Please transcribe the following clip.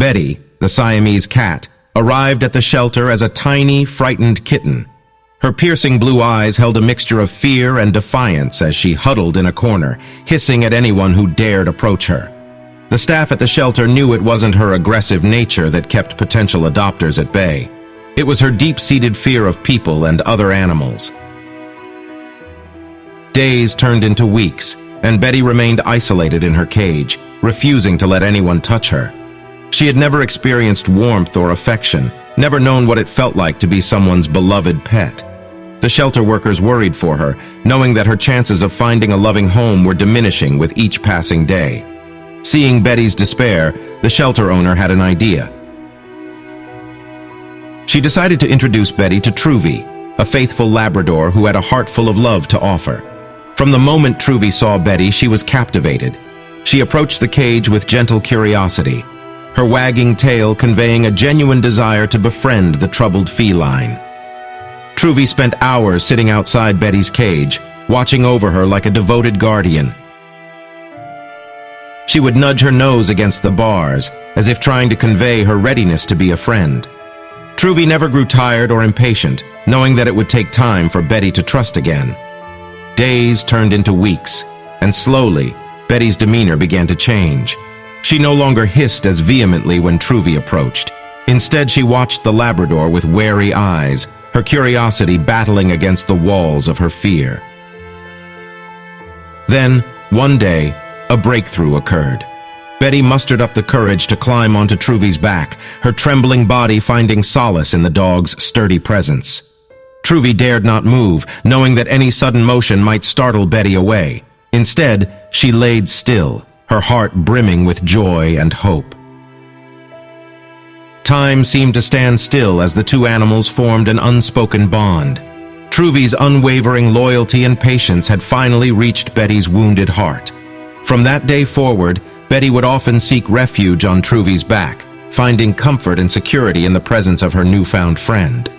Betty, the Siamese cat, arrived at the shelter as a tiny, frightened kitten. Her piercing blue eyes held a mixture of fear and defiance as she huddled in a corner, hissing at anyone who dared approach her. The staff at the shelter knew it wasn't her aggressive nature that kept potential adopters at bay. It was her deep-seated fear of people and other animals. Days turned into weeks, and Betty remained isolated in her cage, refusing to let anyone touch her. She had never experienced warmth or affection, never known what it felt like to be someone's beloved pet. The shelter workers worried for her, knowing that her chances of finding a loving home were diminishing with each passing day. Seeing Betty's despair, the shelter owner had an idea. She decided to introduce Betty to Truvy, a faithful Labrador who had a heart full of love to offer. From the moment Truvy saw Betty, she was captivated. She approached the cage with gentle curiosity, her wagging tail conveying a genuine desire to befriend the troubled feline. Truvy spent hours sitting outside Betty's cage, watching over her like a devoted guardian. She would nudge her nose against the bars, as if trying to convey her readiness to be a friend. Truvy never grew tired or impatient, knowing that it would take time for Betty to trust again. Days turned into weeks, and slowly, Betty's demeanor began to change. She no longer hissed as vehemently when Truvy approached. Instead, she watched the Labrador with wary eyes, her curiosity battling against the walls of her fear. Then, one day, a breakthrough occurred. Betty mustered up the courage to climb onto Truvy's back, her trembling body finding solace in the dog's sturdy presence. Truvy dared not move, knowing that any sudden motion might startle Betty away. Instead, she laid still, her heart brimming with joy and hope. Time seemed to stand still as the two animals formed an unspoken bond. Truvy's unwavering loyalty and patience had finally reached Betty's wounded heart. From that day forward, Betty would often seek refuge on Truvy's back, finding comfort and security in the presence of her newfound friend.